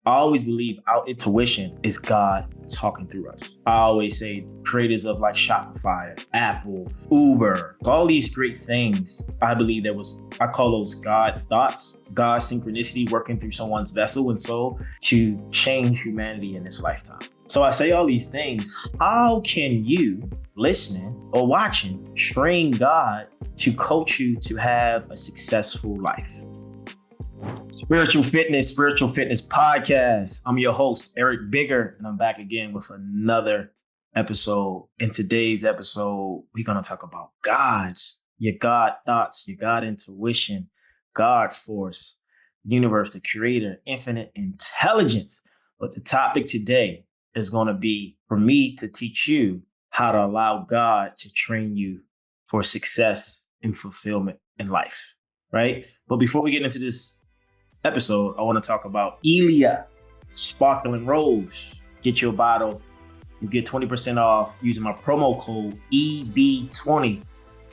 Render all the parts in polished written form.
I always believe our intuition is God talking through us. I always say creators of like Shopify, Apple, Uber, all these great things, I believe I call those God thoughts, God synchronicity working through someone's vessel and soul to change humanity in this lifetime. So I say all these things. How can you, listening or watching, train God to coach you to have a successful life? Spiritual Fitness Podcast. I'm your host, Eric Bigger, and I'm back again with another episode. In today's episode, we're going to talk about God, your God thoughts, your God intuition, God force, universe, the creator, infinite intelligence. But the topic today is going to be for me to teach you how to allow God to train you for success and fulfillment in life, right? But before we get into this episode, I want to talk about Elia Sparkling Rose. Get your bottle. You get 20% off using my promo code EB20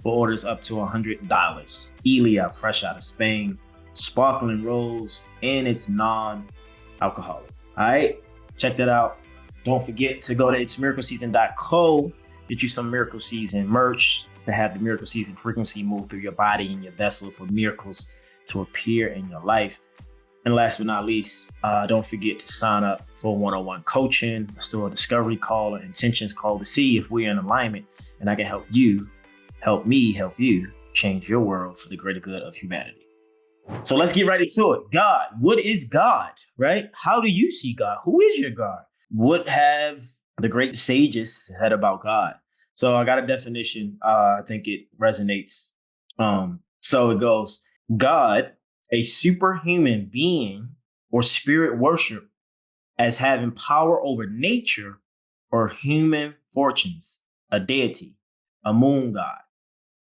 for orders up to $100. Elia, fresh out of Spain, Sparkling Rose, and it's non-alcoholic. All right, check that out. Don't forget to go to itsmiracleseason.co. Get you some Miracle Season merch to have the Miracle Season frequency move through your body and your vessel for miracles to appear in your life. And last but not least, don't forget to sign up for one-on-one coaching, a store discovery call, an intentions call to see if we're in alignment and I can help you change your world for the greater good of humanity. So let's get right into it. God, what is God, right? How do you see God? Who is your God? What have the great sages said about God? So I got a definition. I think it resonates. So it goes, God, a superhuman being or spirit worship as having power over nature or human fortunes, a deity, a moon god.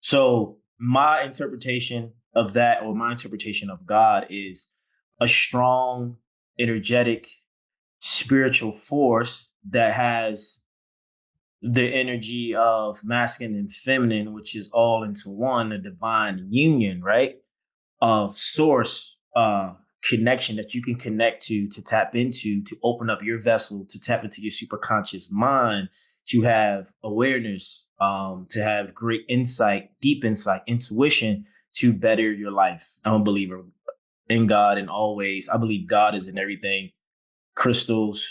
So my interpretation of that, or my interpretation of God, is a strong, energetic, spiritual force that has the energy of masculine and feminine, which is all into one, a divine union, right? Of source connection that you can connect to tap into, to open up your vessel, to tap into your superconscious mind, to have awareness, to have great insight, deep insight, intuition to better your life. I'm a believer in God, and always I believe God is in everything. Crystals,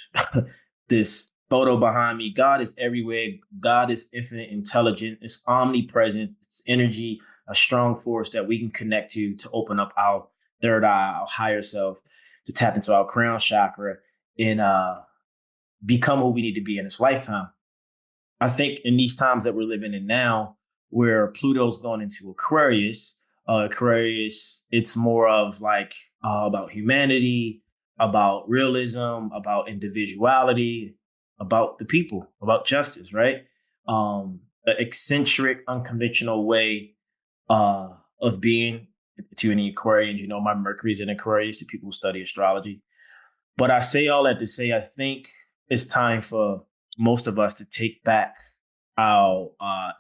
this photo behind me, God is everywhere. God is infinite intelligent. It's omnipresent. It's energy, a strong force that we can connect to open up our third eye, our higher self, to tap into our crown chakra and become who we need to be in this lifetime. I think in these times that we're living in now, where Pluto's going into Aquarius, it's more of like about humanity, about realism, about individuality, about the people, about justice, right? An eccentric, unconventional way of being to any Aquarians. You know, my Mercury's in Aquarius to people who study astrology. But I say all that to say, I think it's time for most of us to take back our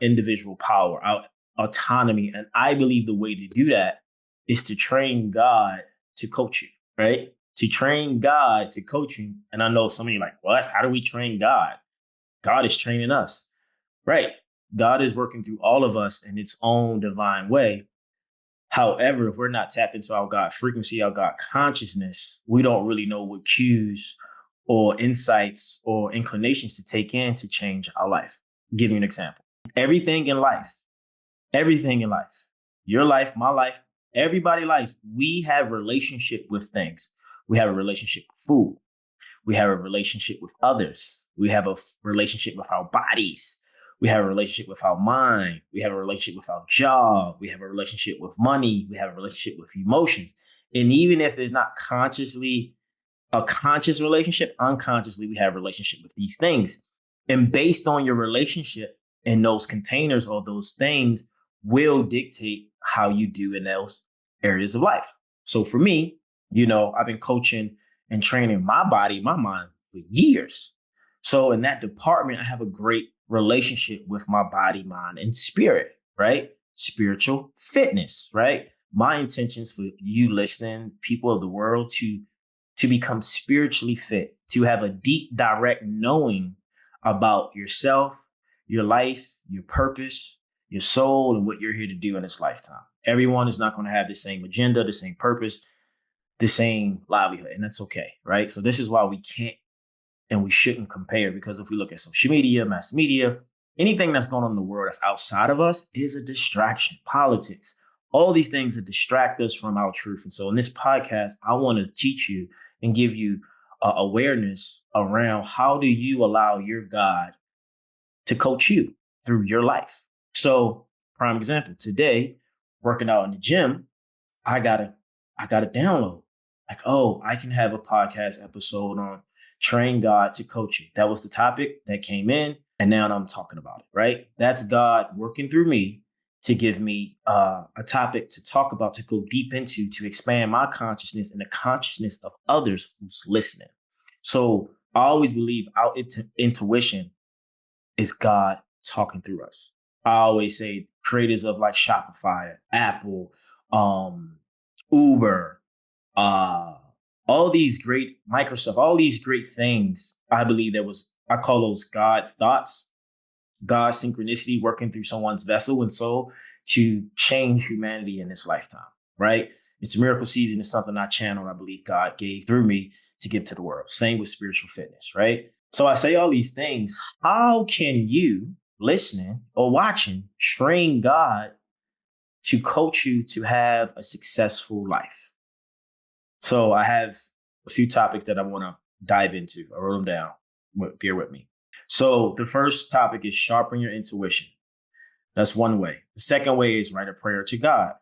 individual power, our autonomy. And I believe the way to do that is to train God to coach you, right? To train God to coach you. And I know some of you are like, what? How do we train God? God is training us, right? God is working through all of us in its own divine way. However, if we're not tapped into our God frequency, our God consciousness, we don't really know what cues or insights or inclinations to take in to change our life. I'll give you an example. Everything in life, your life, my life, everybody's life, we have relationship with things. We have a relationship with food. We have a relationship with others. We have a relationship with our bodies. We have a relationship with our mind. We have a relationship with our job. We have a relationship with money. We have a relationship with emotions. And even if there's not consciously a conscious relationship, unconsciously, we have a relationship with these things. And based on your relationship in those containers or those things will dictate how you do in those areas of life. So for me, you know, I've been coaching and training my body, my mind for years. So in that department, I have a great relationship with my body, mind, and spirit, right? Spiritual fitness, right? My intentions for you listening, people of the world, to to become spiritually fit, to have a deep, direct knowing about yourself, your life, your purpose, your soul, and what you're here to do in this lifetime. Everyone is not going to have the same agenda, the same purpose, the same livelihood, and that's okay, right? So this is why we can't and we shouldn't compare, because if we look at social media, mass media, anything that's going on in the world that's outside of us is a distraction. Politics, all these things that distract us from our truth. And so in this podcast, I want to teach you and give you awareness around how do you allow your God to coach you through your life. So, prime example, today, working out in the gym, I got a download. Like, oh, I can have a podcast episode on train God to coach you. That was the topic that came in, and now I'm talking about it, right? That's God working through me to give me a topic to talk about, to go deep into, to expand my consciousness and the consciousness of others who's listening. So I always believe our intuition is God talking through us. I always say creators of like Shopify, Apple, Uber, all these great Microsoft, all these great things. I believe I call those God thoughts, God synchronicity working through someone's vessel and soul to change humanity in this lifetime, right? It's miracle season. It's something I channeled, I believe God gave through me to give to the world. Same with spiritual fitness, right? So I say all these things. How can you, listening or watching, train God to coach you to have a successful life? So I have a few topics that I want to dive into. I wrote them down. Bear with me. So the first topic is sharpen your intuition. That's one way. The second way is write a prayer to God.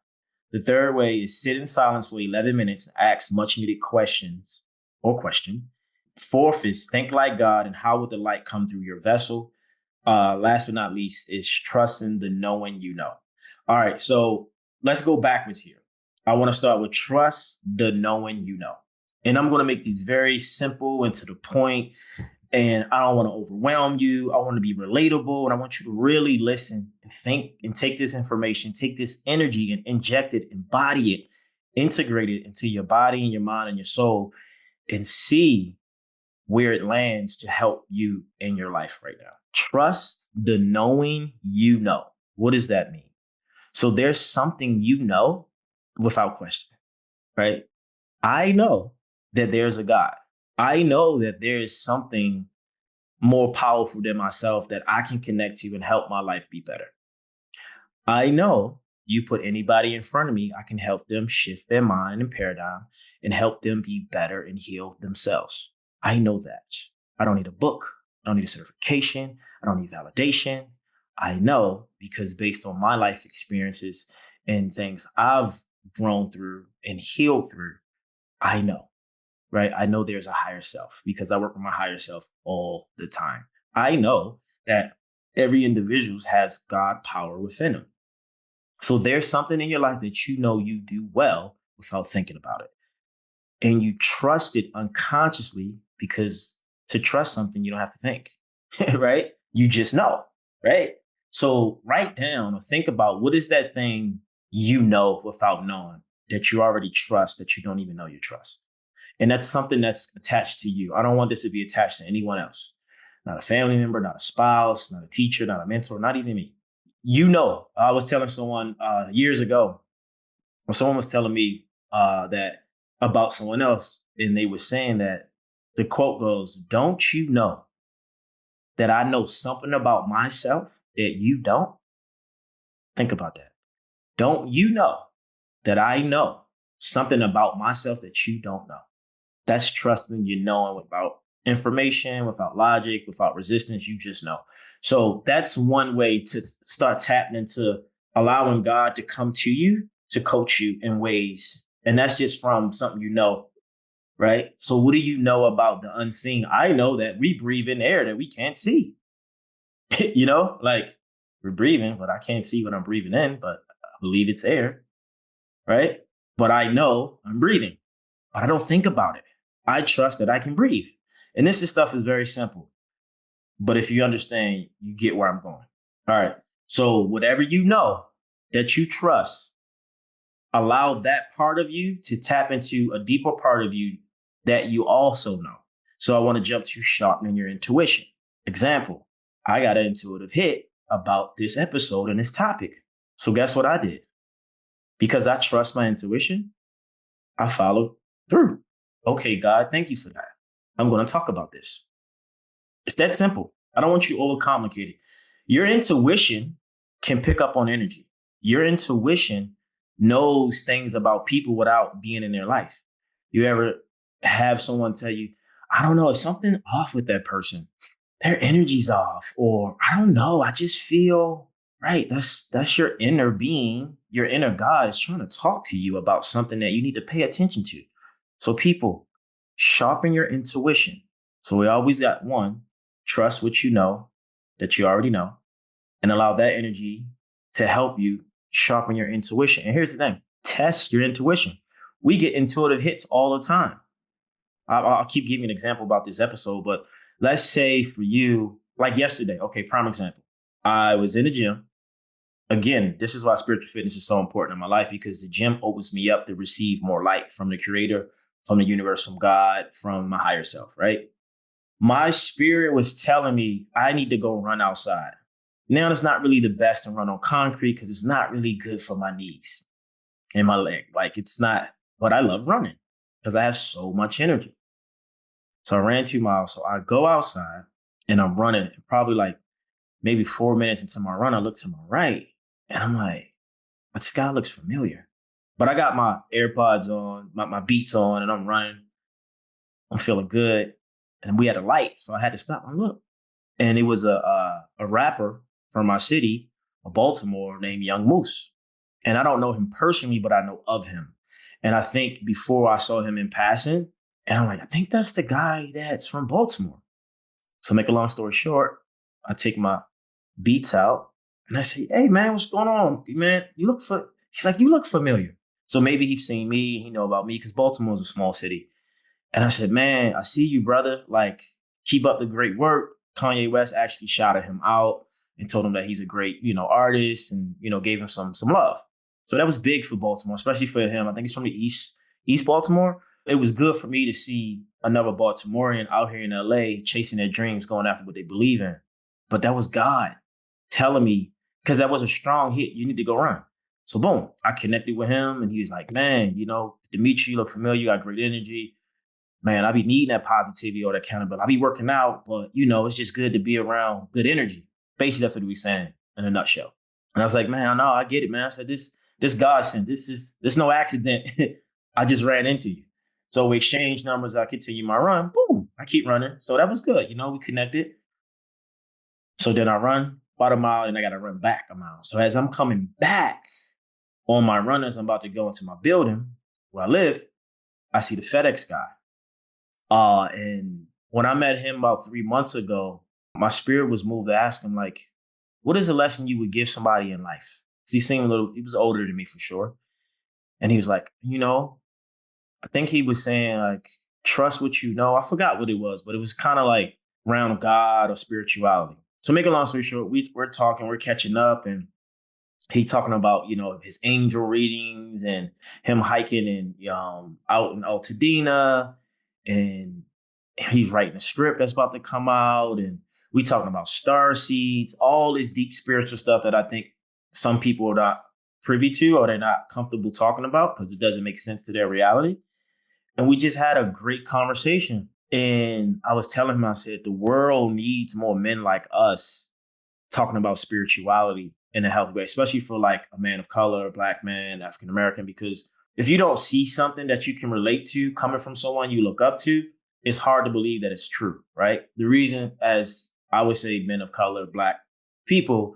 The third way is sit in silence for 11 minutes and ask much needed questions or question. Fourth is think like God and how would the light come through your vessel? Last but not least is trusting the knowing you know. All right, so let's go backwards here. I want to start with trust the knowing you know. And I'm going to make these very simple and to the point. And I don't want to overwhelm you. I want to be relatable. And I want you to really listen and think and take this information, take this energy and inject it, embody it, integrate it into your body and your mind and your soul, and see where it lands to help you in your life right now. Trust the knowing you know. What does that mean? So there's something you know without question, right? I know that there's a God. I know that there is something more powerful than myself that I can connect to and help my life be better. I know you put anybody in front of me, I can help them shift their mind and paradigm and help them be better and heal themselves. I know that. I don't need a book. I don't need a certification. I don't need validation. I know because based on my life experiences and things I've grown through and healed through, I know, right? I know there's a higher self because I work with my higher self all the time. I know that every individual has God power within them. So there's something in your life that you know you do well without thinking about it. And you trust it unconsciously because to trust something, you don't have to think, right? You just know, right? So write down or think about what is that thing you know without knowing that you already trust that you don't even know you trust. And that's something that's attached to you. I don't want this to be attached to anyone else. Not a family member, not a spouse, not a teacher, not a mentor, not even me. You know, I was telling someone years ago, or someone was telling me that about someone else, and they were saying that the quote goes, "Don't you know that I know something about myself that you don't?" Think about that. Don't you know that I know something about myself that you don't know? That's trusting you knowing without information, without logic, without resistance. You just know. So that's one way to start tapping into allowing God to come to you, to coach you in ways. And that's just from something you know, right? So what do you know about the unseen? I know that we breathe in air that we can't see. You know, like we're breathing, but I can't see what I'm breathing in, but I believe it's air, right? But I know I'm breathing, but I don't think about it. I trust that I can breathe. And this stuff is very simple. But if you understand, you get where I'm going. All right. So whatever you know that you trust, allow that part of you to tap into a deeper part of you that you also know. So I want to jump to sharpening your intuition. Example, I got an intuitive hit about this episode and this topic. So guess what I did? Because I trust my intuition, I followed through. Okay, God, thank you for that. I'm going to talk about this. It's that simple. I don't want you to overcomplicate it. Your intuition can pick up on energy. Your intuition knows things about people without being in their life. You ever have someone tell you, I don't know, it's something off with that person. Their energy's off, or I don't know, I just feel right. That's your inner being, your inner God is trying to talk to you about something that you need to pay attention to. So people, sharpen your intuition. So we always got one, trust what you know that you already know, and allow that energy to help you sharpen your intuition. And here's the thing, test your intuition. We get intuitive hits all the time. I'll keep giving an example about this episode, but let's say for you, like yesterday, okay, prime example. I was in the gym. Again, this is why spiritual fitness is so important in my life, because the gym opens me up to receive more light from the creator, from the universe, from God, from my higher self, right? My spirit was telling me I need to go run outside. Now, it's not really the best to run on concrete because it's not really good for my knees and my leg. Like it's not, but I love running because I have so much energy. So I ran 2 miles. So I go outside and I'm running, probably like maybe 4 minutes into my run. I look to my right and I'm like, this guy looks familiar. But I got my AirPods on, my Beats on, and I'm running. I'm feeling good. And we had a light, so I had to stop and look. And it was a rapper from my city, Baltimore, named Young Moose. And I don't know him personally, but I know of him. And I think before I saw him in passing, and I'm like, I think that's the guy that's from Baltimore. So make a long story short, I take my Beats out and I say, hey man, what's going on? Man, he's like, you look familiar. So maybe he's seen me, he know about me, because Baltimore is a small city. And I said, man, I see you, brother. Like, keep up the great work. Kanye West actually shouted him out and told him that he's a great, artist and, gave him some love. So that was big for Baltimore, especially for him. I think he's from the East Baltimore. It was good for me to see another Baltimorean out here in LA chasing their dreams, going after what they believe in. But that was God telling me, because that was a strong hit. You need to go run. So boom, I connected with him and he was like, man, Dimitri, you look familiar. You got great energy. Man, I be needing that positivity or that accountability. I be working out, but it's just good to be around good energy. Basically, that's what we saying in a nutshell. And I was like, man, I know, I get it, man. I said, this God sent. This no accident. I just ran into you. So we exchanged numbers. I continue my run. Boom, I keep running. So that was good. We connected. So then I run about a mile and I got to run back a mile. So as I'm coming back on my run, as I'm about to go into my building where I live, I see the FedEx guy. And when I met him about 3 months ago, my spirit was moved to ask him, like, what is a lesson you would give somebody in life? Because he was older than me for sure. And he was like, I think he was saying, like, trust what you know. I forgot what it was, but it was kind of like around God or spirituality. So make a long story short, we're talking, we're catching up, and he talking about, his angel readings and him hiking and out in Altadena. And he's writing a script that's about to come out. And we talking about star seeds, all this deep spiritual stuff that I think some people are not privy to or they're not comfortable talking about because it doesn't make sense to their reality. And we just had a great conversation. And I was telling him, I said, the world needs more men like us talking about spirituality in a healthy way, especially for like a man of color, a Black man, African American, because if you don't see something that you can relate to coming from someone you look up to, it's hard to believe that it's true, right? The reason, as I would say, men of color, Black people,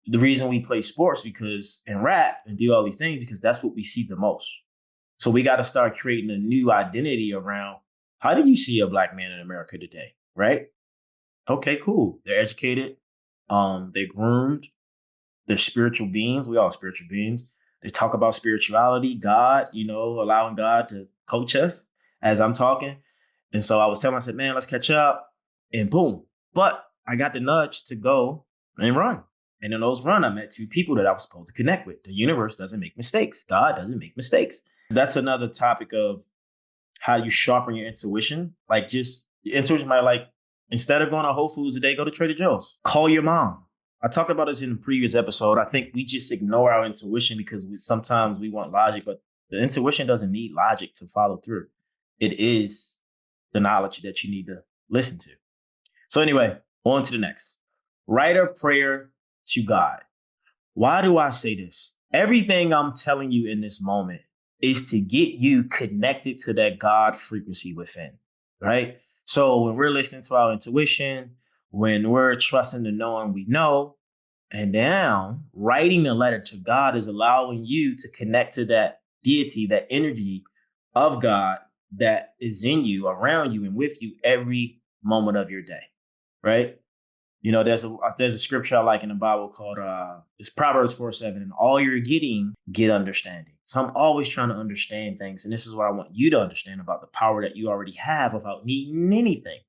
the reason we play sports and rap and do all these things, because that's what we see the most. So we got to start creating a new identity around, how do you see a Black man in America today, right? Okay, cool. They're educated. They're groomed. They're spiritual beings. We all spiritual beings. They talk about spirituality, God, allowing God to coach us as I'm talking. And so I was telling him, I said, man, let's catch up. And boom. But I got the nudge to go and run. And in those runs, I met 2 people that I was supposed to connect with. The universe doesn't make mistakes. God doesn't make mistakes. That's another topic of how you sharpen your intuition. Like just your intuition might like, instead of going to Whole Foods today, go to Trader Joe's. Call your mom. I talked about this in the previous episode. I think we just ignore our intuition because sometimes we want logic, but the intuition doesn't need logic to follow through. It is the knowledge that you need to listen to. So anyway, on to the next. Write a prayer to God. Why do I say this? Everything I'm telling you in this moment is to get you connected to that God frequency within, right? So when we're listening to our intuition, when we're trusting the knowing we know, and now writing a letter to God is allowing you to connect to that deity, that energy of God that is in you, around you, and with you every moment of your day, right? You know, there's a scripture I like in the Bible called it's Proverbs 4:7, and all you're getting, get understanding. So I'm always trying to understand things. And this is what I want you to understand about the power that you already have without needing anything.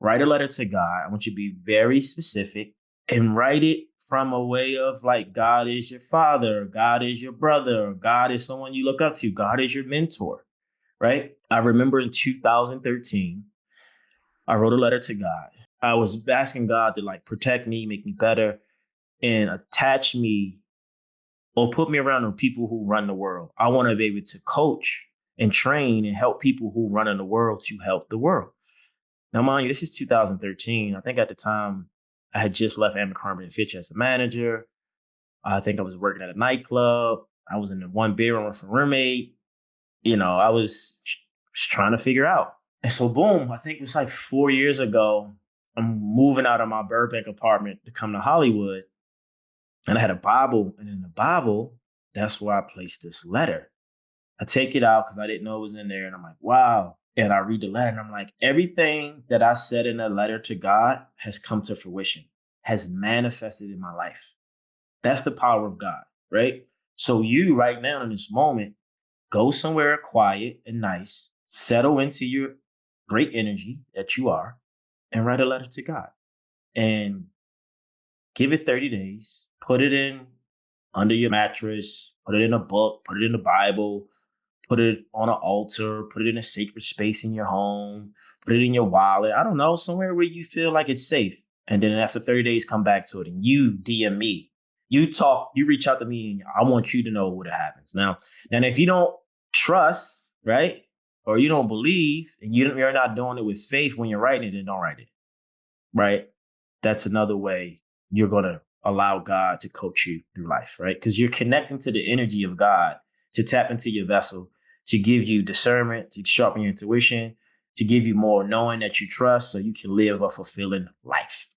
Write a letter to God. I want you to be very specific and write it from a way of like God is your father, or God is your brother, or God is someone you look up to, God is your mentor, right? I remember in 2013, I wrote a letter to God. I was asking God to like protect me, make me better, and attach me or put me around the people who run the world. I want to be able to coach and train and help people who run in the world to help the world. Now, mind you, this is 2013. I think at the time I had just left Abercrombie and Fitch as a manager. I think I was working at a nightclub. I was in the one bedroom with a roommate. You know, I was just trying to figure out. And so, boom, I think it was like 4 years ago. I'm moving out of my Burbank apartment to come to Hollywood. And I had a Bible. And in the Bible, that's where I placed this letter. I take it out because I didn't know it was in there. And I'm like, wow. And I read the letter and I'm like, everything that I said in that letter to God has come to fruition, has manifested in my life. That's the power of God, right? So you right now in this moment, go somewhere quiet and nice, settle into your great energy that you are, and write a letter to God. And give it 30 days, put it in under your mattress, put it in a book, put it in the Bible, put it on an altar, put it in a sacred space in your home, put it in your wallet. I don't know, somewhere where you feel like it's safe. And then after 30 days, come back to it and you DM me. You talk, you reach out to me and I want you to know what happens. Now, and if you don't trust, right, or you don't believe and you're not doing it with faith when you're writing it, then don't write it, right? That's another way you're going to allow God to coach you through life, right? Because you're connecting to the energy of God to tap into your vessel, to give you discernment, to sharpen your intuition, to give you more knowing that you trust so you can live a fulfilling life,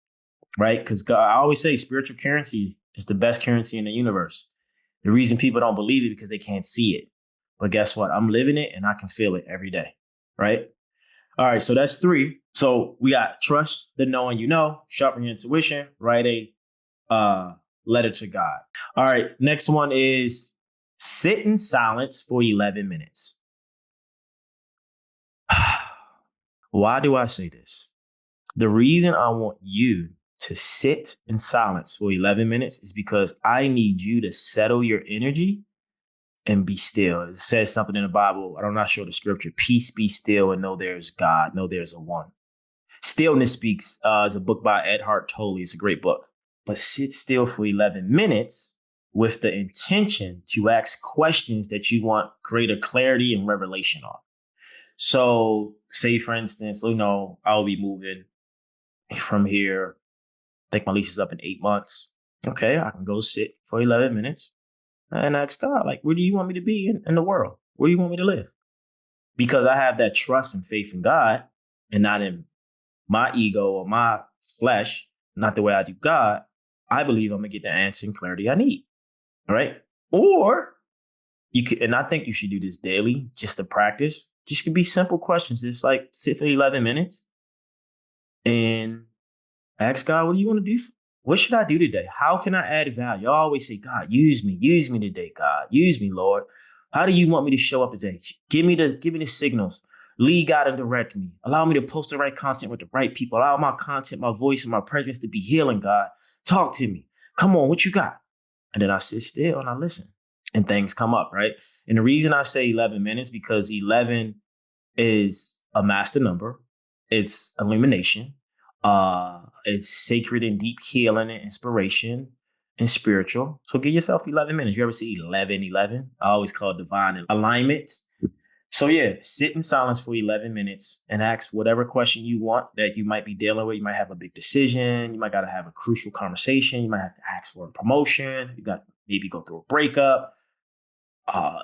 right? Because God, I always say spiritual currency is the best currency in the universe. The reason people don't believe it because they can't see it. But guess what? I'm living it and I can feel it every day, right? All right, so that's 3. So we got trust the knowing you know, sharpen your intuition, write a letter to God. All right, next one is sit in silence for 11 minutes. Why do I say this? The reason I want you to sit in silence for 11 minutes is because I need you to settle your energy and be still. It says something in the Bible. I'm not sure the scripture. Peace, be still, and know there's God. Know there's a one. Stillness Speaks is a book by Eckhart Tolle. It's a great book. But sit still for 11 minutes with the intention to ask questions that you want greater clarity and revelation on. So say, for instance, I'll be moving from here. I think my lease is up in 8 months. Okay, I can go sit for 11 minutes and ask God, like, where do you want me to be in the world? Where do you want me to live? Because I have that trust and faith in God and not in my ego or my flesh, not the way I do God, I believe I'm going to get the answer and clarity I need. All right. Or you could, and I think you should do this daily just to practice. Just could be simple questions. Just like sit for 11 minutes and ask God, what do you want to do? What should I do today? How can I add value? I always say, God, use me today, God. Use me, Lord. How do you want me to show up today? Give me the signals. Lead, God, and direct me. Allow me to post the right content with the right people. Allow my content, my voice, and my presence to be healing, God. Talk to me. Come on, what you got? And then I sit still and I listen. And things come up, right? And the reason I say 11 minutes, because 11 is a master number. It's illumination. It's sacred and deep healing and inspiration and spiritual. So give yourself 11 minutes. You ever see 11:11? I always call it divine alignment. So yeah, sit in silence for 11 minutes and ask whatever question you want that you might be dealing with. You might have a big decision. You might got to have a crucial conversation. You might have to ask for a promotion. You got maybe go through a breakup. Or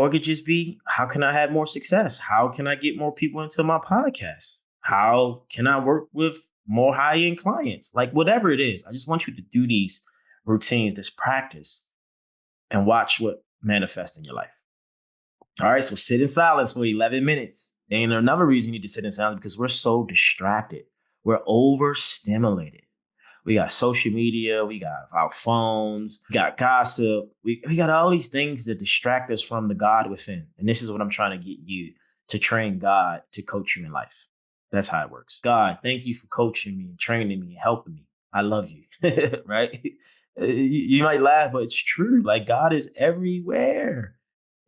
it could just be, how can I have more success? How can I get more people into my podcast? How can I work with more high-end clients? Like whatever it is, I just want you to do these routines, this practice, and watch what manifests in your life. All right, so sit in silence for 11 minutes. And another reason you need to sit in silence because we're so distracted. We're overstimulated. We got social media, we got our phones, we got gossip, we got all these things that distract us from the God within. And this is what I'm trying to get you to train God to coach you in life. That's how it works. God, thank you for coaching me and training me and helping me. I love you, right? You might laugh, but it's true. Like God is everywhere.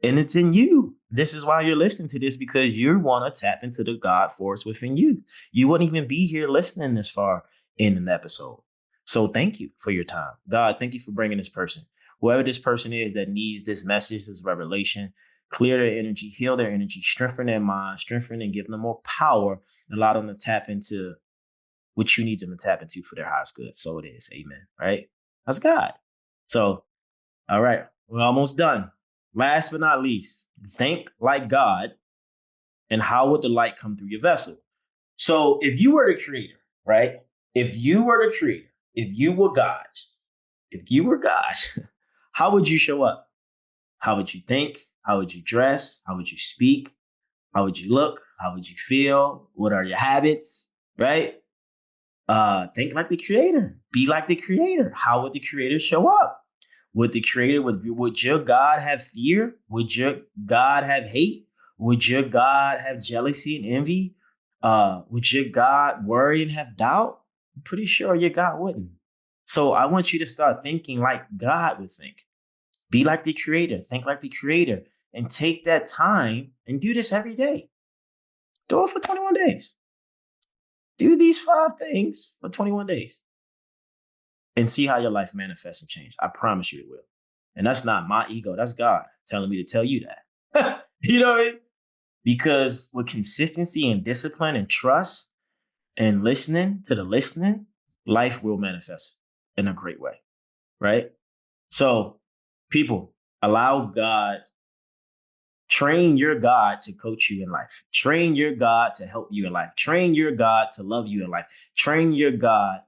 And it's in you. This is why you're listening to this, because you want to tap into the God force within you. You wouldn't even be here listening this far in an episode. So thank you for your time. God, thank you for bringing this person. Whoever this person is that needs this message, this revelation, clear their energy, heal their energy, strengthen their mind, strengthen and give them more power, and allow them to tap into what you need them to tap into for their highest good. So it is. Amen. Right? That's God. So, all right, we're almost done. Last but not least, think like God, and how would the light come through your vessel? So if you were the creator, right? If you were the creator, if you were God, how would you show up? How would you think? How would you dress? How would you speak? How would you look? How would you feel? What are your habits, right? Think like the creator. Be like the creator. How would the creator show up? Would the creator, would your God have fear? Would your God have hate? Would your God have jealousy and envy? Would your God worry and have doubt? I'm pretty sure your God wouldn't. So I want you to start thinking like God would think. Be like the creator. Think like the creator. And take that time and do this every day. Do it for 21 days. Do these 5 things for 21 days. And see how your life manifests and change. I promise you it will. And that's not my ego. That's God telling me to tell you that. You know what I mean? Because with consistency and discipline and trust and listening to the listening, life will manifest in a great way. Right? So people, allow God, train your God to coach you in life. Train your God to help you in life. Train your God to love you in life. Train your God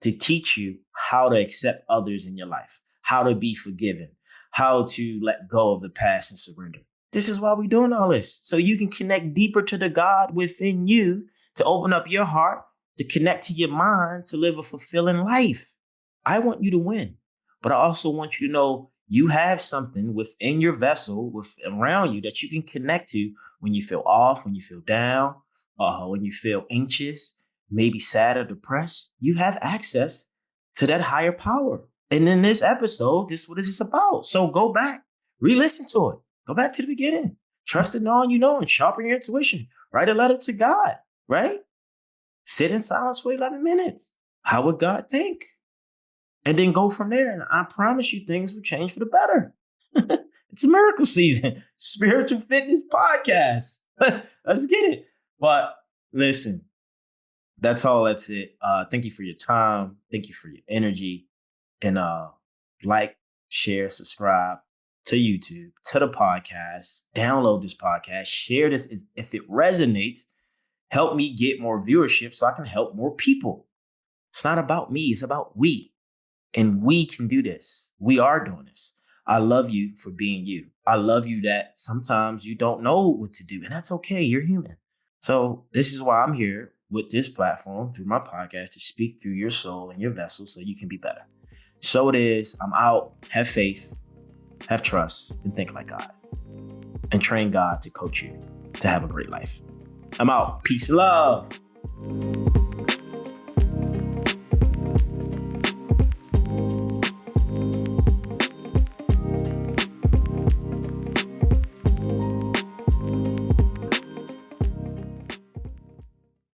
to teach you how to accept others in your life, how to be forgiven, how to let go of the past and surrender. This is why we're doing all this. So you can connect deeper to the God within you, to open up your heart, to connect to your mind, to live a fulfilling life. I want you to win, but I also want you to know you have something within your vessel, around you, that you can connect to when you feel off, when you feel down, when you feel anxious, maybe sad or depressed. You have access to that higher power. And in this episode, this is what this is about. So go back, re-listen to it. Go back to the beginning. Trust in all you know and sharpen your intuition. Write a letter to God, right? Sit in silence for 11 minutes. How would God think? And then go from there. And I promise you things will change for the better. It's a miracle season. Spiritual Fitness Podcast. Let's get it. But listen, that's all. That's it. Thank you for your time. Thank you for your energy. And like, share, subscribe to YouTube, to the podcast. Download this podcast. Share this if it resonates. Help me get more viewership so I can help more people. It's not about me. It's about we. And we can do this. We are doing this. I love you for being you. I love you that sometimes you don't know what to do. And that's okay. You're human. So this is why I'm here with this platform through my podcast to speak through your soul and your vessel so you can be better. So it is. I'm out. Have faith, have trust, and think like God. And train God to coach you to have a great life. I'm out. Peace and love.